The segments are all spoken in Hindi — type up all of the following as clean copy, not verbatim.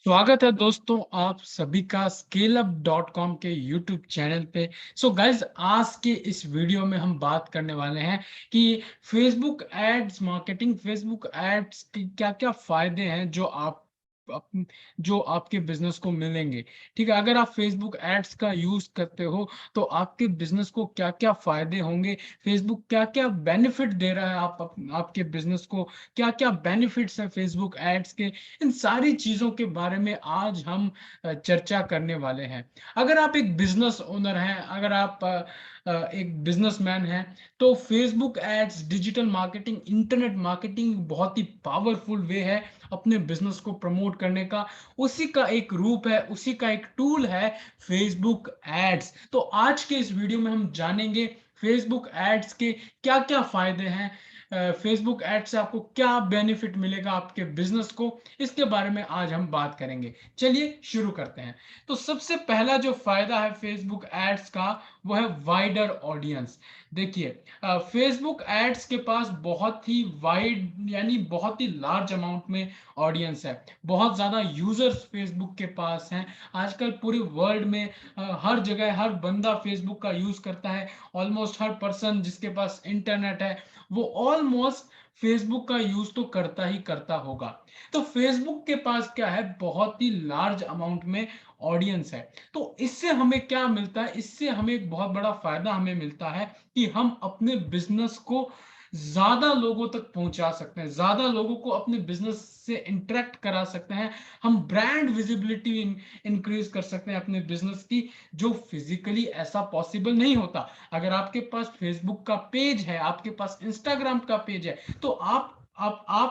स्वागत है दोस्तों आप सभी का scaleup.com के यूट्यूब चैनल पे। सो गाइज आज के इस वीडियो में हम बात करने वाले हैं कि Facebook ads marketing, Facebook ads के क्या क्या फायदे हैं जो आपके बिजनेस को मिलेंगे। ठीक है, अगर आप फेसबुक एड्स का यूज करते हो तो आपके बिजनेस को क्या क्या फायदे होंगे, फेसबुक क्या क्या बेनिफिट दे रहा है आपके बिजनेस को, क्या क्या बेनिफिट्स है फेसबुक एड्स के। इन सारी चीजों के बारे में आज हम चर्चा करने वाले हैं। अगर आप एक बिजनेस ओनर हैं, अगर आप एक बिजनेसमैन हैं, तो Facebook ads, digital marketing, internet marketing बहुत ही पावरफुल वे है अपने बिजनेस को प्रमोट करने का। उसी का एक रूप है, उसी का एक टूल है फेसबुक एड्स। तो आज के इस वीडियो में हम जानेंगे फेसबुक एड्स के क्या क्या फायदे हैं, फेसबुक एड से आपको क्या बेनिफिट मिलेगा आपके बिजनेस को, इसके बारे में आज हम बात करेंगे। चलिए शुरू करते हैं। तो सबसे पहला जो फायदा है फेसबुक एड्स का वो है वाइडर ऑडियंस। देखिए, फेसबुक एड्स के पास बहुत ही वाइड यानी बहुत ही लार्ज अमाउंट में ऑडियंस है, बहुत ज्यादा यूजर्स फेसबुक के पास हैं। आजकल पूरे वर्ल्ड में हर जगह हर बंदा फेसबुक का यूज करता है। ऑलमोस्ट हर पर्सन जिसके पास इंटरनेट है वो ऑलमोस्ट फेसबुक का यूज तो करता ही करता होगा। तो फेसबुक के पास क्या है, बहुत ही लार्ज अमाउंट में ऑडियंस है। तो इससे हमें क्या मिलता है, इससे हमें एक बहुत बड़ा फायदा हमें मिलता है कि हम अपने बिजनेस को ज्यादा लोगों तक पहुंचा सकते हैं, ज्यादा लोगों को अपने बिजनेस से इंटरेक्ट करा सकते हैं। हम ब्रांड विजिबिलिटी इंक्रीज कर सकते हैं अपने बिजनेस की, जो फिजिकली ऐसा पॉसिबल नहीं होता। अगर आपके पास फेसबुक का पेज है, आपके पास इंस्टाग्राम का पेज है, तो आप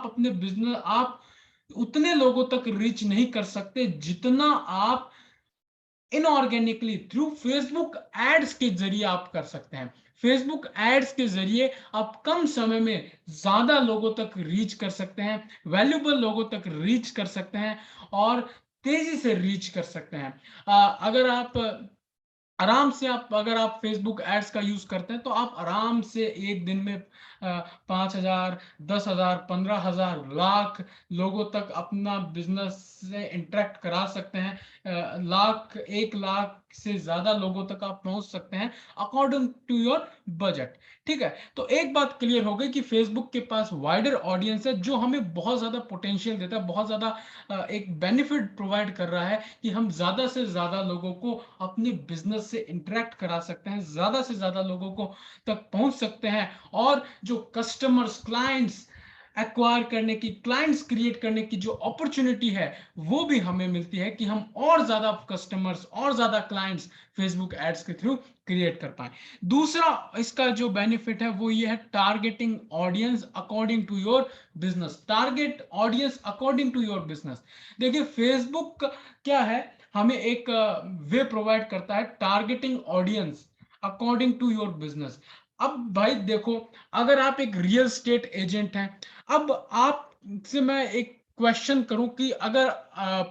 अपने बिजनेस आप उतने लोगों तक रीच नहीं कर सकते जितना आप इनऑर्गेनिकली थ्रू फेसबुक एड्स के जरिए आप कर सकते हैं। फेसबुक एड्स के जरिए आप कम समय में ज्यादा लोगों तक रीच कर सकते हैं, वैल्यूबल लोगों तक रीच कर सकते हैं और तेजी से रीच कर सकते हैं। अगर आप आराम से आप अगर आप फेसबुक एड्स का यूज करते हैं तो आप आराम से एक दिन में 5,000, 10,000, 15,000, लाख लोगों तक अपना बिजनेस से इंटरेक्ट करा सकते हैं। लाख, 1 लाख से ज्यादा लोगों तक आप पहुंच सकते हैं अकॉर्डिंग टू योर बजट। ठीक है, तो एक बात क्लियर हो गई कि फेसबुक के पास वाइडर ऑडियंस है जो हमें बहुत ज्यादा पोटेंशियल देता है, बहुत ज्यादा एक बेनिफिट प्रोवाइड कर रहा है कि हम ज्यादा से ज्यादा लोगों को अपने बिजनेस से इंटरेक्ट करा सकते हैं, ज्यादा से ज्यादा लोगों को तक पहुंच सकते हैं। और जो कस्टमर्स, क्लाइंट्स एक्वायर करने की, क्लाइंट्स क्रिएट करने की जो अपॉर्चुनिटी है वो भी हमें मिलती है कि हम और ज्यादा कस्टमर्स और ज्यादा क्लाइंट्स फेसबुक एड्स के थ्रू क्रिएट कर पाए। दूसरा इसका जो बेनिफिट है वो ये है targeting audience according to your business. Target audience according to your business. देखिए, फेसबुक क्या है, हमें एक वे प्रोवाइड करता है targeting audience according to your business. अब भाई देखो, अगर आप एक रियल स्टेट एजेंट हैं, अब आप से मैं एक क्वेश्चन करूं कि अगर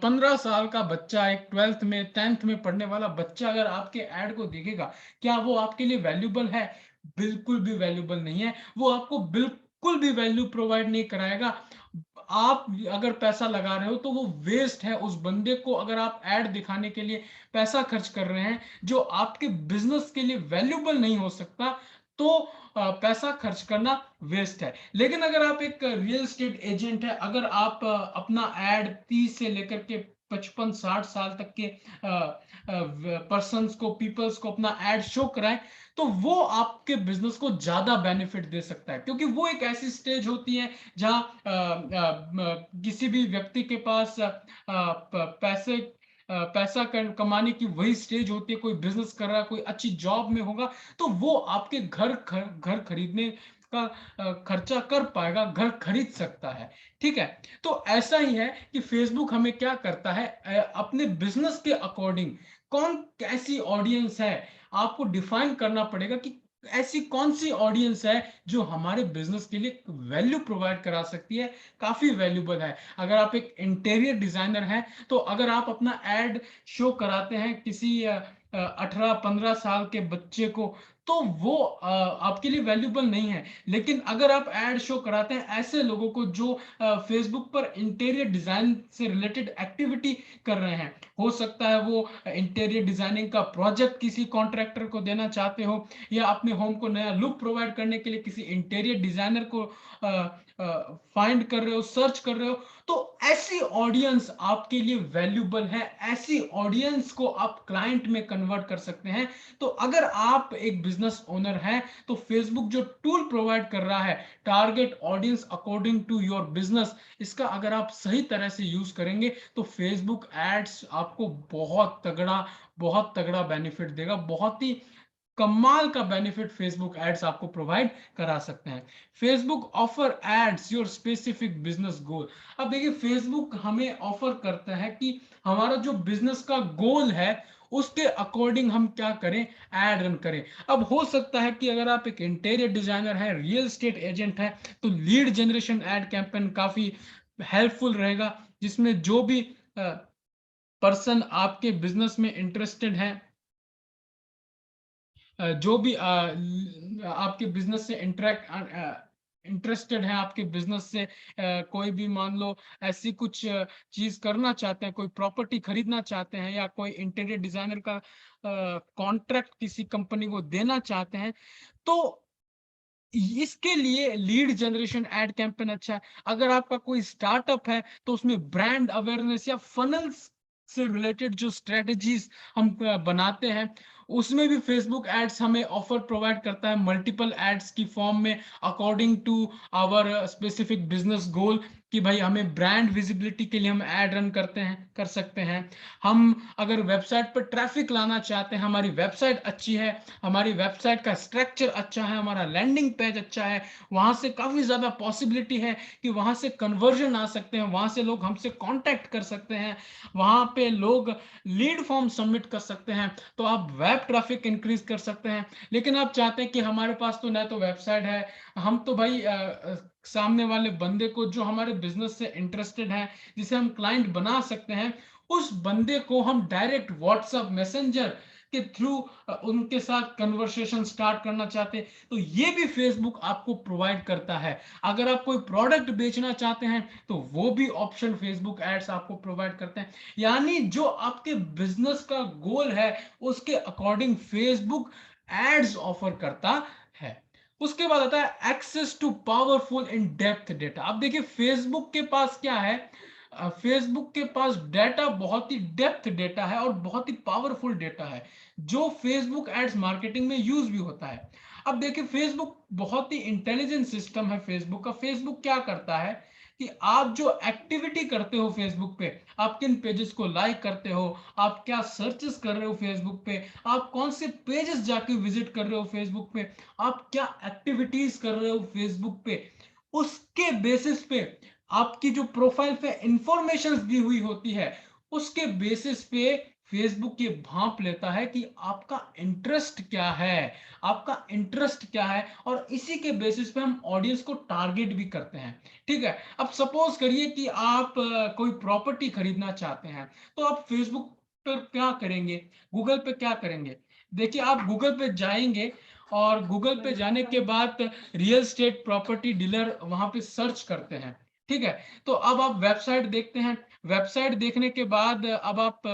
15 साल का बच्चा, एक 12th में 10th में पढ़ने वाला बच्चा अगर आपके एड को देखेगा, क्या वो आपके लिए वैल्यूबल है? बिल्कुल भी वैल्यूबल नहीं है। वो आपको बिल्कुल भी वैल्यू प्रोवाइड नहीं कराएगा। आप अगर पैसा लगा रहे हो तो वो वेस्ट है। उस बंदे को अगर आप एड दिखाने के लिए पैसा खर्च कर रहे हैं जो आपके बिजनेस के लिए वैल्यूबल नहीं हो सकता, तो पैसा खर्च करना वेस्ट है। लेकिन अगर आप एक रियल एस्टेट एजेंट है, अगर आप अपना एड 30 से लेकर के 55-60 साल तक के पर्संस को, पीपल्स को अपना एड शो कराएं, तो वो आपके बिजनेस को ज्यादा बेनिफिट दे सकता है। क्योंकि वो एक ऐसी स्टेज होती है जहां किसी भी व्यक्ति के पास पैसा कमाने की वही स्टेज होती है। कोई बिजनेस कर रहा है, कोई अच्छी जॉब में होगा, तो वो आपके घर खरीदने का खर्चा कर पाएगा, घर खरीद सकता है। ठीक है, तो ऐसा ही है कि फेसबुक हमें क्या करता है, अपने बिजनेस के अकॉर्डिंग कौन कैसी ऑडियंस है आपको डिफाइन करना पड़ेगा कि ऐसी कौन सी ऑडियंस है जो हमारे बिजनेस के लिए वैल्यू प्रोवाइड करा सकती है, काफी वैल्यूबल है। अगर आप एक इंटीरियर डिजाइनर हैं, तो अगर आप अपना एड शो कराते हैं किसी 18-15 साल के बच्चे को, तो वो आपके लिए वैल्यूबल नहीं है। लेकिन अगर आप एड शो कराते हैं ऐसे लोगों को जो फेसबुक पर इंटीरियर डिजाइन से रिलेटेड एक्टिविटी कर रहे हैं, हो सकता है वो इंटीरियर डिजाइनिंग का प्रोजेक्ट किसी कॉन्ट्रैक्टर को देना चाहते हो, या अपने होम को नया लुक प्रोवाइड करने के लिए किसी इंटीरियर डिजाइनर को फाइंड कर रहे हो, सर्च कर रहे हो, तो ऐसी ऑडियंस आपके लिए वैल्यूबल है। ऐसी ऑडियंस को आप क्लाइंट में कन्वर्ट कर सकते हैं। तो अगर आप एक बिजनेस ओनर हैं, तो फेसबुक जो टूल प्रोवाइड कर रहा है, target audience according to your business, इसका अगर आप सही तरह से यूज करेंगे तो फेसबुक एड्स आपको बहुत तगड़ा बेनिफिट देगा। बहुत ही कमाल का बेनिफिट फेसबुक एड्स आपको प्रोवाइड करा सकते हैं। Facebook offer ads your specific business goal. अब देखिए, फेसबुक हमें ऑफर करता है कि हमारा जो बिजनेस का गोल है उसके अकॉर्डिंग हम क्या करें, एड रन करें। अब हो सकता है कि अगर आप एक इंटीरियर डिजाइनर है, रियल एस्टेट एजेंट है, तो लीड जनरेशन एड कैंपेन काफी हेल्पफुल रहेगा, जिसमें जो भी पर्सन आपके बिजनेस में इंटरेस्टेड है, जो भी आपके बिजनेस से इंटरेस्टेड है, आपके बिजनेस से कोई भी मान लो ऐसी कुछ चीज करना चाहते हैं, कोई प्रॉपर्टी खरीदना चाहते हैं, या कोई इंटीरियर डिजाइनर का कॉन्ट्रैक्ट किसी कंपनी को देना चाहते हैं, तो इसके लिए लीड जनरेशन एड कैंपेन अच्छा है। अगर आपका कोई स्टार्टअप है तो उसमें ब्रांड अवेयरनेस या फनल्स से रिलेटेड जो स्ट्रेटजीज हम बनाते हैं, उसमें भी फेसबुक एड्स हमें ऑफर प्रोवाइड करता है मल्टीपल एड्स की फॉर्म में, according to our specific business goal, कि भाई हमें ब्रांड विजिबिलिटी के लिए हम एड रन कर सकते हैं। हम अगर वेबसाइट पर ट्रैफिक लाना चाहते हैं, हमारी वेबसाइट अच्छी है, हमारी वेबसाइट का स्ट्रक्चर अच्छा है, हमारा लैंडिंग पेज अच्छा है, वहां से काफी ज्यादा पॉसिबिलिटी है कि वहां से कन्वर्जन आ सकते हैं, वहां से लोग हमसे कांटेक्ट कर सकते हैं, वहां पे लोग लीड फॉर्म सबमिट कर सकते हैं, तो आप वेब ट्रैफिक इंक्रीज कर सकते हैं। लेकिन आप चाहते हैं कि हमारे पास तो ना तो वेबसाइट है, हम तो भाई सामने वाले बंदे को जो हमारे बिजनेस से इंटरेस्टेड है, जिसे हम क्लाइंट बना सकते हैं, उस बंदे को हम डायरेक्ट व्हाट्सएप मैसेंजर के थ्रू उनके साथ कन्वर्सेशन स्टार्ट करना चाहते हैं, तो ये भी फेसबुक आपको प्रोवाइड करता है। अगर आप कोई प्रोडक्ट बेचना चाहते हैं तो वो भी ऑप्शन फेसबुक एड्स आपको प्रोवाइड करते हैं। यानी जो आपके बिजनेस का गोल है उसके अकॉर्डिंग फेसबुक एड्स ऑफर करता है। उसके बाद आता है access to powerful in depth data. अब देखिए, फेसबुक के पास क्या है, फेसबुक के पास डेटा बहुत ही डेप्थ डेटा है और बहुत ही पावरफुल डेटा है, जो फेसबुक एड्स मार्केटिंग में यूज भी होता है। अब देखिए, फेसबुक बहुत ही इंटेलिजेंट सिस्टम है। फेसबुक का, फेसबुक क्या करता है कि आप जो एक्टिविटी करते हो फेसबुक पे, आप किन पेजेस को लाइक करते हो, आप क्या सर्चेस कर रहे हो फेसबुक पे, आप कौन से पेजेस जाके विजिट कर रहे हो फेसबुक पे, आप क्या एक्टिविटीज कर रहे हो फेसबुक पे, उसके बेसिस पे, आपकी जो प्रोफाइल पे इंफॉर्मेशन दी हुई होती है, उसके बेसिस पे फेसबुक ये भांप लेता है कि आपका इंटरेस्ट क्या है, आपका इंटरेस्ट क्या है, और इसी के बेसिस पे हम ऑडियंस को टारगेट भी करते हैं। ठीक है, अब सपोज करिए कि आप कोई प्रॉपर्टी खरीदना चाहते हैं, तो आप फेसबुक पर क्या करेंगे, गूगल पे क्या करेंगे। देखिए, आप गूगल पे जाएंगे और गूगल पे जाने के बाद रियल स्टेट प्रॉपर्टी डीलर वहां पे सर्च करते हैं। ठीक है, तो अब आप वेबसाइट देखते हैं, वेबसाइट देखने के बाद अब आप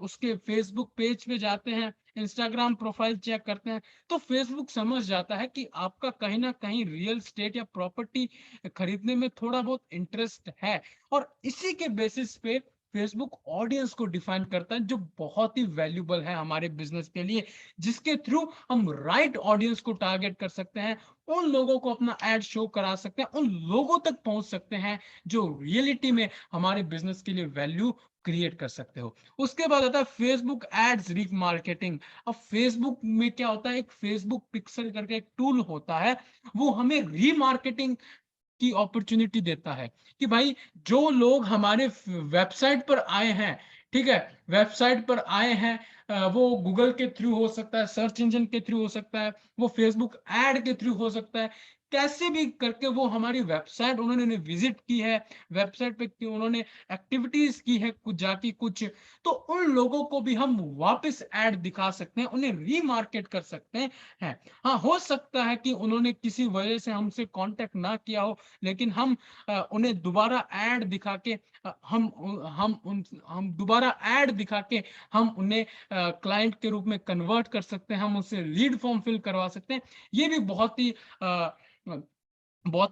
उसके फेसबुक पेज पे जाते हैं, इंस्टाग्राम प्रोफाइल चेक करते हैं, तो फेसबुक समझ जाता है कि आपका कहीं ना कहीं रियल स्टेट या प्रॉपर्टी खरीदने में थोड़ा बहुत इंटरेस्ट है, और इसी के बेसिस पे फेसबुक ऑडियंस को डिफाइन करता है, जो बहुत ही वैल्यूबल है हमारे बिजनेस के लिए, जिसके थ्रू हम राइट ऑडियंस को टारगेट कर सकते हैं, उन लोगों को अपना एड शो करा सकते हैं, उन लोगों तक पहुंच सकते हैं जो रियलिटी में हमारे बिजनेस के लिए वैल्यू क्रिएट कर सकते हो। उसके बाद आता है फेसबुक एड्स रीमार्केटिंग। अब फेसबुक में क्या होता है, एक फेसबुक पिक्सल करके एक टूल होता है, वो हमें रीमार्केटिंग की अपॉर्चुनिटी देता है, कि भाई जो लोग हमारे वेबसाइट पर आए हैं, ठीक है, वेबसाइट पर आए हैं, वो गूगल के थ्रू हो सकता है, सर्च इंजन के थ्रू हो सकता है, वो फेसबुक एड के थ्रू हो सकता है, कैसे भी करके वो हमारी वेबसाइट उन्होंने विजिट की है, वेबसाइट पे उन्होंने एक्टिविटीज की है कुछ जाके कुछ, तो उन लोगों को भी हम वापस ऐड दिखा सकते हैं, उन्हें रीमार्केट कर सकते हैं। हाँ, हो सकता है कि उन्होंने किसी वजह से हमसे कांटेक्ट ना किया हो, लेकिन हम उन्हें दोबारा ऐड दिखा के हम दोबारा ऐड दिखा के हम उन्हें क्लाइंट के रूप में कन्वर्ट कर सकते हैं, हम उससे लीड फॉर्म फिल करवा सकते हैं। ये भी बहुत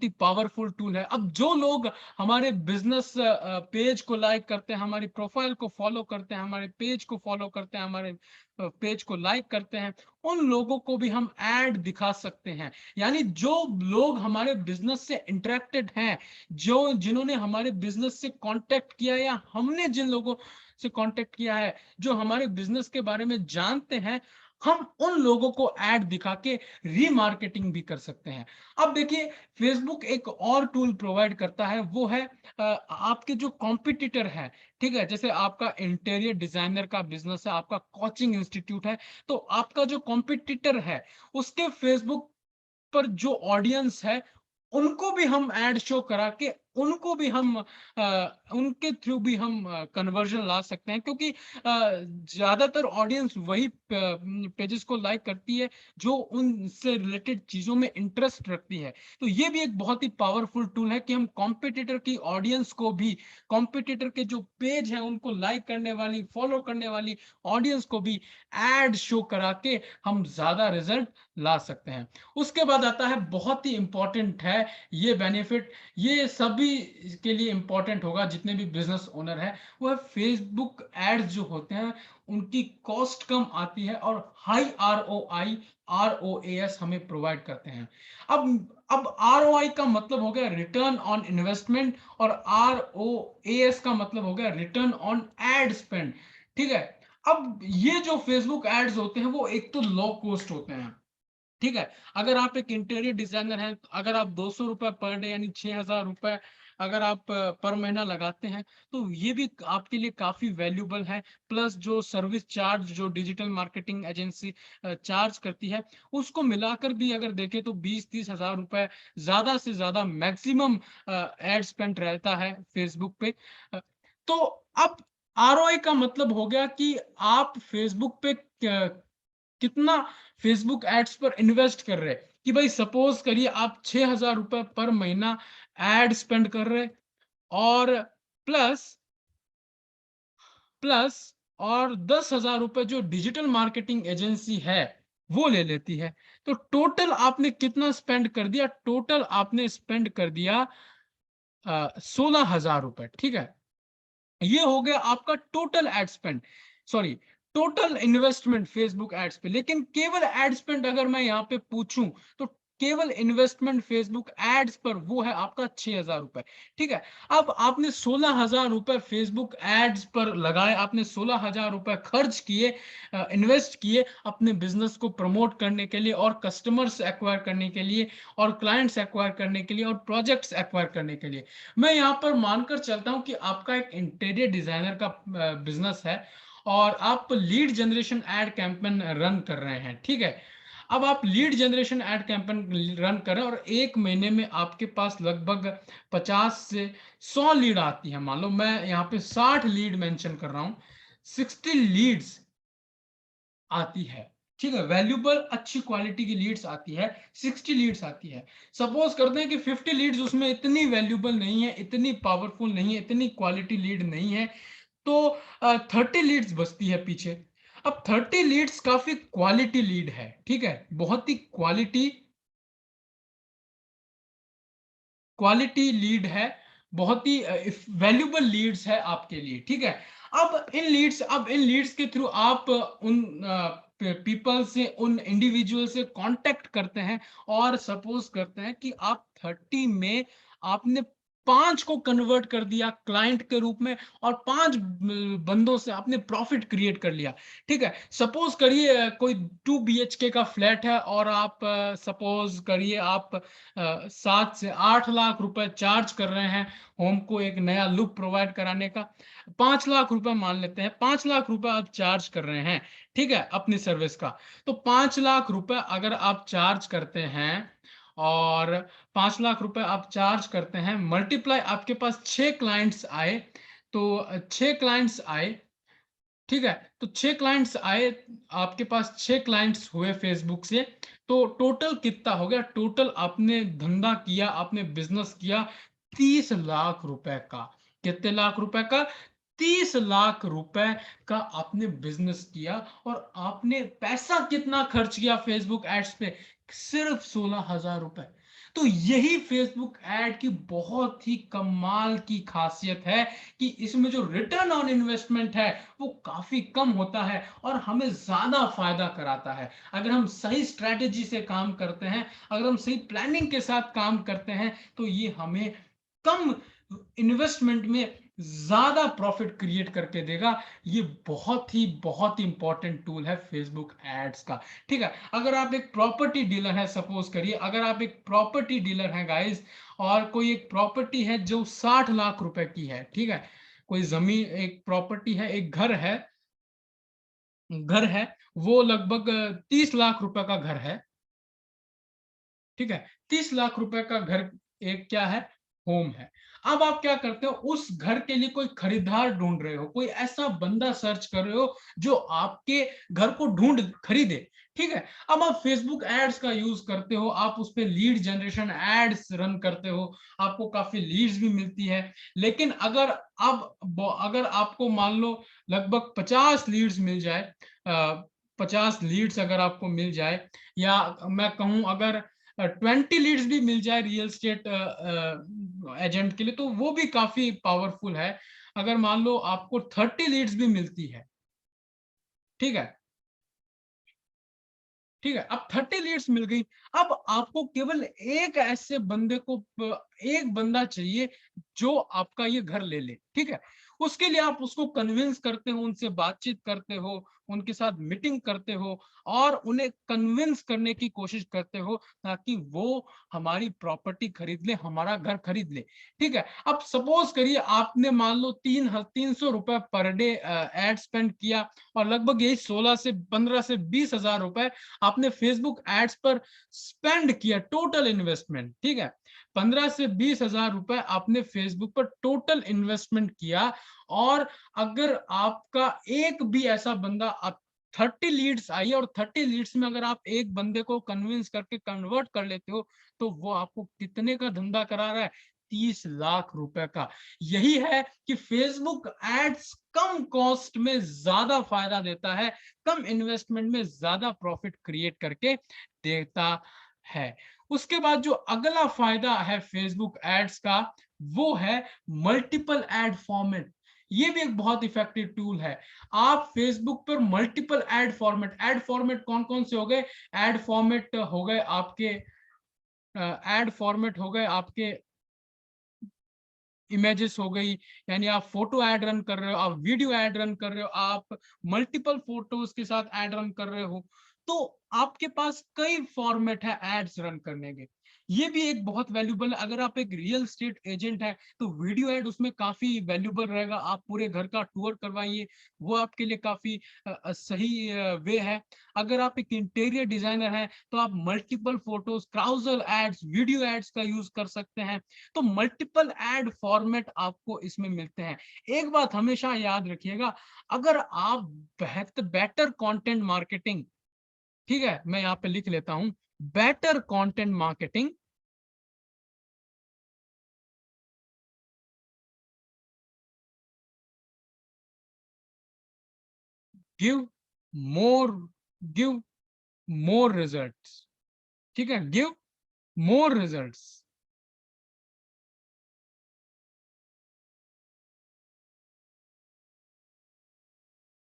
ही पावरफुल टूल है। अब जो लोग हमारे बिजनेस पेज को लाइक करते हैं, हमारी प्रोफाइल को फॉलो करते हैं, हमारे पेज को फॉलो करते हैं, हमारे पेज को लाइक करते हैं, उन लोगों को भी हम ऐड दिखा सकते हैं। यानी जो लोग हमारे बिजनेस से इंटरेक्टेड हैं, जो जिन्होंने हमारे बिजनेस से कांटेक्ट किया या हमने जिन लोगों से कांटेक्ट किया है, जो हमारे बिजनेस के बारे में जानते हैं, हम उन लोगों को ऐड दिखा के रीमार्केटिंग भी कर सकते हैं। अब देखिए, फेसबुक एक और टूल प्रोवाइड करता है, वो है आपके जो कॉम्पिटिटर है, ठीक है, जैसे आपका इंटीरियर डिजाइनर का बिजनेस है, आपका कोचिंग इंस्टीट्यूट है, तो आपका जो कॉम्पिटिटर है उसके फेसबुक पर जो ऑडियंस है, उनको भी हम ऐड शो करा के उनको भी हम उनके थ्रू भी हम कन्वर्जन ला सकते हैं, क्योंकि ज्यादातर ऑडियंस वही पेजेस को लाइक करती है जो उनसे रिलेटेड चीजों में इंटरेस्ट रखती है। तो ये भी एक बहुत ही पावरफुल टूल है कि हम कॉम्पिटिटर की ऑडियंस को भी, कॉम्पिटिटर के जो पेज है उनको लाइक करने वाली, फॉलो करने वाली ऑडियंस को भी एड शो करा के हम ज्यादा रिजल्ट ला सकते हैं। उसके बाद आता है, बहुत ही इंपॉर्टेंट है ये बेनिफिट, ये सभी के लिए इंपॉर्टेंट होगा जितने भी बिजनेस ओनर है, वो है फेसबुक एड्स जो होते हैं उनकी कॉस्ट कम आती है और हाई ROI ROAS हमें प्रोवाइड करते हैं। अब ROI का मतलब हो गया रिटर्न ऑन इन्वेस्टमेंट, और ROAS का मतलब हो गया रिटर्न ऑन एड स्पेंड, ठीक है। अब ये जो फेसबुक एड्स होते हैं वो एक तो लो कॉस्ट होते हैं, ठीक है। अगर आप एक इंटीरियर डिजाइनर हैं, अगर आप 200 रुपए पर डे यानी 6,000 रुपए अगर आप पर महीना लगाते हैं, तो ये भी आपके लिए काफी वैल्यूबल है। प्लस जो सर्विस चार्ज जो डिजिटल मार्केटिंग एजेंसी चार्ज करती है, उसको मिलाकर भी अगर देखें तो 20-30 हजार रुपए ज्यादा से ज्यादा मैक्सिमम एड स्पेंड रहता है फेसबुक पे। तो अब ROI का मतलब हो गया कि आप फेसबुक पे कितना फेसबुक एड्स पर इन्वेस्ट कर रहे हैं। कि भाई सपोज करिए आप 6,000 रुपए पर महीना एड स्पेंड कर रहे हैं, और प्लस प्लस और 10,000 रुपए जो डिजिटल मार्केटिंग एजेंसी है वो ले लेती है, तो टोटल आपने कितना स्पेंड कर दिया? टोटल आपने स्पेंड कर दिया 16,000 रुपए, ठीक है। ये हो गया आपका total ad spend, sorry, total investment Facebook ads पे। लेकिन केवल एड स्पेंड अगर मैं यहाँ पे पूछूं, तो केवल इन्वेस्टमेंट फेसबुक एड्स पर वो है आपका 6,000 रुपए, ठीक है। अब आपने 16,000 रुपए फेसबुक एड्स पर लगाए, आपने 16,000 रुपए खर्च किए, इन्वेस्ट किए अपने बिजनेस को प्रमोट करने के लिए, और कस्टमर्स एक्वायर करने के लिए, और क्लाइंट्स एक्वायर करने के लिए, और प्रोजेक्ट्स एक्वायर करने के लिए। मैं यहाँ पर मानकर चलता हूँ कि आपका एक इंटीरियर डिजाइनर का बिजनेस है, और आप lead generation ad campaign run कर रहे हैं, ठीक है। अब आप lead generation ad campaign run कर रहे हैं, और एक महीने में आपके पास लगभग 50 से 100 लीड आती है। मान लो मैं यहाँ पे 60 लीड मेंशन कर रहा हूँ, 60 लीड्स आती है, ठीक है, वैल्यूबल अच्छी क्वालिटी की लीड्स आती है, 60 लीड्स आती है। सपोज करते हैं कि 50 लीड्स उसमें इतनी वैल्यूबल नहीं है, इतनी पावरफुल नहीं है, इतनी क्वालिटी लीड नहीं है, तो 30 लीड्स बचती है पीछे। अब 30 लीड्स काफी क्वालिटी लीड है, ठीक है, बहुत ही क्वालिटी लीड है, बहुत ही वैल्यूबल लीड्स है आपके लिए, ठीक है। अब इन लीड्स के थ्रू आप उन पीपल से, उन इंडिविजुअल से कांटेक्ट करते हैं, और सपोज करते हैं कि आप 30 में आपने 5 को कन्वर्ट कर दिया क्लाइंट के रूप में, और 5 बंदों से आपने प्रॉफिट क्रिएट कर लिया, ठीक है। सपोज करिए कोई 2 BHK का फ्लैट है, और आप सपोज करिए आप 7 से 8 लाख रुपए चार्ज कर रहे हैं होम को एक नया लुक प्रोवाइड कराने का। 5 लाख रुपए मान लेते हैं, 5 लाख रुपए आप चार्ज कर रहे हैं, ठीक है, अपनी सर्विस का। तो 5 लाख रुपए अगर आप चार्ज करते हैं, और 5 लाख रुपए आप चार्ज करते हैं, मल्टीप्लाई आपके पास 6 क्लाइंट्स आए, तो 6 क्लाइंट्स आए, ठीक है? तो 6 क्लाइंट्स आए, आपके पास 6 क्लाइंट्स हुए फेसबुक से, तो टोटल कितना हो गया? टोटल आपने धंधा किया, आपने बिज़नेस किया 30 लाख रुपए का। कितने लाख रुपए का? 30 लाख रुपए का आपने बिज़नेस किया और आपने पैसा कितना खर्च किया फेसबुक एड्स पे? सिर्फ 16,000 रुपए। तो यही फेसबुक ऐड की बहुत ही कमाल की खासियत है कि इसमें जो रिटर्न ऑन इन्वेस्टमेंट है वो काफी कम होता है और हमें ज्यादा फायदा कराता है। अगर हम सही स्ट्रेटेजी से काम करते हैं, अगर हम सही प्लानिंग के साथ काम करते हैं, तो ये हमें कम इन्वेस्टमेंट में ज्यादा प्रॉफिट क्रिएट करके देगा। ये बहुत ही इंपॉर्टेंट टूल है फेसबुक एड्स का। ठीक है, अगर आप एक प्रॉपर्टी डीलर है, सपोज करिए अगर आप एक प्रॉपर्टी डीलर है गाइस, और कोई एक प्रॉपर्टी है जो 60 लाख रुपए की है, ठीक है, कोई जमीन, एक प्रॉपर्टी है, एक घर है, वो लगभग 30 लाख रुपए का घर है, ठीक है, 30 लाख रुपए का घर, एक क्या है, होम है। अब आप क्या करते हो, उस घर के लिए कोई खरीदार ढूंढ रहे हो, कोई ऐसा बंदा सर्च कर रहे हो जो आपके घर को ढूंढ खरीदे, ठीक है। अब आप फेसबुक एड्स का यूज करते हो, आप उस पे लीड जनरेशन एड्स रन करते हो, आपको काफी लीड्स भी मिलती है। लेकिन अगर आपको मान लो लगभग 50 लीड्स मिल जाए, 50 लीड्स अगर आपको मिल जाए, या मैं कहूं अगर 20 लीड्स भी मिल जाए रियल स्टेट एजेंट के लिए, तो वो भी काफी पावरफुल है। अगर मान लो आपको 30 लीड्स भी मिलती है, ठीक है, ठीक है, अब 30 लीड्स मिल गई। अब आपको केवल एक ऐसे बंदे को, एक बंदा चाहिए जो आपका ये घर ले ले, ठीक है। उसके लिए आप उसको कन्विंस करते हो, उनसे बातचीत करते हो, उनके साथ मीटिंग करते हो और उन्हें कन्विंस करने की कोशिश करते हो ताकि वो हमारी प्रॉपर्टी खरीद ले, हमारा घर खरीद ले, ठीक है। अब सपोज करिए आपने मान लो 300 रुपए पर डे एड स्पेंड किया और लगभग यही 16 से 15 से 20 हजार रुपए आपने फेसबुक एड्स पर स्पेंड किया, टोटल इन्वेस्टमेंट, ठीक है, 15 से 20 हजार रुपए आपने फेसबुक पर टोटल इन्वेस्टमेंट किया। और अगर आपका एक भी ऐसा बंदा, आप 30 लीड्स आई और 30 लीड्स में अगर आप एक बंदे को कन्विंस करके कन्वर्ट कर लेते हो, तो वो आपको कितने का धंधा करा रहा है? 30 लाख रुपए का। यही है कि फेसबुक एड्स कम कॉस्ट में ज्यादा फायदा देता है, कम इन्वेस्टमेंट में ज्यादा प्रॉफिट क्रिएट करके देता है। उसके बाद जो अगला फायदा है फेसबुक एड्स का, वो है मल्टीपल एड फॉर्मेट। ये भी एक बहुत इफेक्टिव टूल है। आप फेसबुक पर मल्टीपल एड फॉर्मेट कौन कौन से हो गए? एड फॉर्मेट हो गए आपके, एड फॉर्मेट हो गए आपके, इमेजेस हो गई, यानी आप फोटो ऐड रन कर रहे हो, आप वीडियो ऐड रन कर रहे हो, आप मल्टीपल फोटोज के साथ ऐड रन कर रहे हो, तो आपके पास कई फॉर्मेट है एड्स रन करने के। ये भी एक बहुत वैल्यूबल है। अगर आप एक रियल स्टेट एजेंट है तो वीडियो ऐड उसमें काफी वैल्यूबल रहेगा। आप पूरे घर का टूर करवाइए, वो आपके लिए काफी सही वे है। अगर आप एक इंटीरियर डिजाइनर है तो आप multiple photos, carousel ads, video ads का यूज कर सकते हैं। तो मल्टीपल एड फॉर्मेट आपको इसमें मिलते हैं। एक बात हमेशा याद रखिएगा, अगर आप बेटर कंटेंट मार्केटिंग, ठीक है, मैं यहाँ पे लिख लेता हूं, better content marketing give more give more results, ठीक है, give more results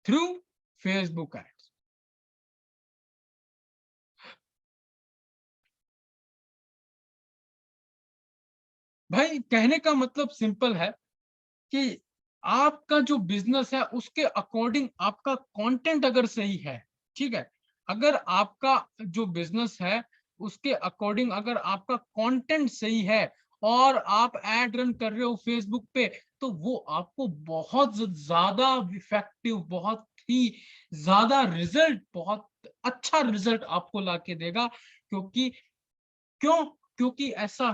through Facebook ads. भाई कहने का मतलब सिंपल है कि आपका जो बिजनेस है उसके अकॉर्डिंग आपका कंटेंट अगर सही है, ठीक है, अगर आपका जो बिजनेस है उसके अकॉर्डिंग अगर आपका कंटेंट सही है और आप एड रन कर रहे हो फेसबुक पे, तो वो आपको बहुत ज्यादा इफेक्टिव, बहुत ही ज्यादा रिजल्ट, बहुत अच्छा रिजल्ट आपको ला के देगा। क्योंकि क्यों? क्योंकि ऐसा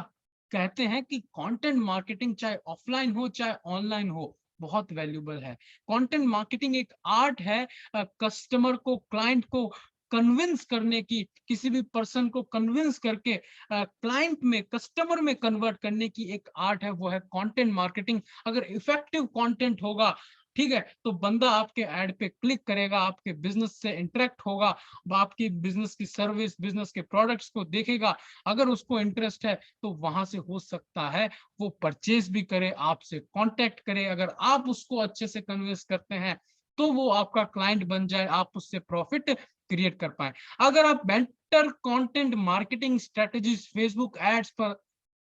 कहते हैं कि कंटेंट मार्केटिंग चाहे ऑफलाइन हो चाहे ऑनलाइन हो, बहुत वैल्यूएबल है। कंटेंट मार्केटिंग एक आर्ट है कस्टमर को, क्लाइंट को कन्विंस करने की, किसी भी पर्सन को कन्विंस करके क्लाइंट में, कस्टमर में कन्वर्ट करने की एक आर्ट है, वो है कंटेंट मार्केटिंग। अगर इफेक्टिव कंटेंट होगा, ठीक है, तो बंदा आपके ऐड पे क्लिक करेगा, आपके बिजनेस से इंटरेक्ट होगा, आपकी बिजनेस की सर्विस, बिजनेस के प्रोडक्ट्स को देखेगा। अगर उसको इंटरेस्ट है तो वहां से हो सकता है वो परचेज भी करे, आपसे कांटेक्ट करे। अगर आप उसको अच्छे से कन्विंस करते हैं तो वो आपका क्लाइंट बन जाए, आप उससे प्रॉफिट क्रिएट कर पाए। अगर आप better content marketing strategies Facebook ads पर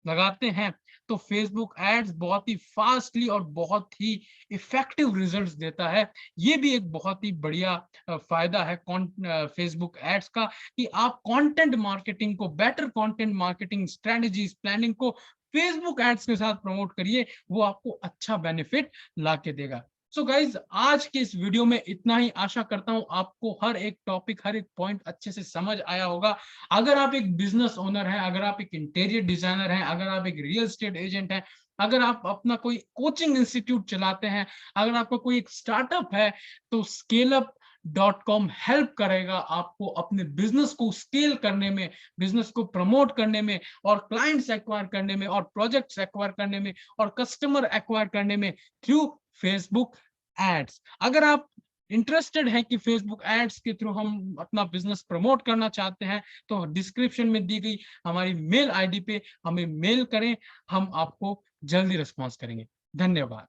लगाते हैं तो फेसबुक एड्स बहुत ही फास्टली और बहुत ही इफेक्टिव रिजल्ट्स देता है। ये भी एक बहुत ही बढ़िया फायदा है फेसबुक एड्स का, कि आप कंटेंट मार्केटिंग को, better content marketing strategies planning को फेसबुक एड्स के साथ प्रमोट करिए, वो आपको अच्छा बेनिफिट ला के देगा। सो गाइज, आज के इस वीडियो में इतना ही। आशा करता हूं आपको हर एक टॉपिक, हर एक पॉइंट अच्छे से समझ आया होगा। अगर आप एक बिजनेस ओनर हैं, अगर आप एक इंटीरियर डिजाइनर हैं, अगर आप एक रियल एस्टेट एजेंट हैं, अगर आप अपना कोई कोचिंग इंस्टीट्यूट चलाते हैं, अगर आपका कोई एक स्टार्टअप है, तो scaleup.com हेल्प करेगा आपको अपने बिजनेस को स्केल करने में, बिजनेस को प्रमोट करने में, और क्लाइंट्स एक्वायर करने में, और प्रोजेक्ट्स एक्वायर करने में, और कस्टमर एक्वायर करने में थ्रू फेसबुक एड्स। अगर आप इंटरेस्टेड है कि फेसबुक एड्स के थ्रू हम अपना बिजनेस प्रमोट करना चाहते हैं, तो डिस्क्रिप्शन में दी गई हमारी मेल आईडी पे हमें मेल करें, हम आपको जल्दी रिस्पॉन्स करेंगे। धन्यवाद।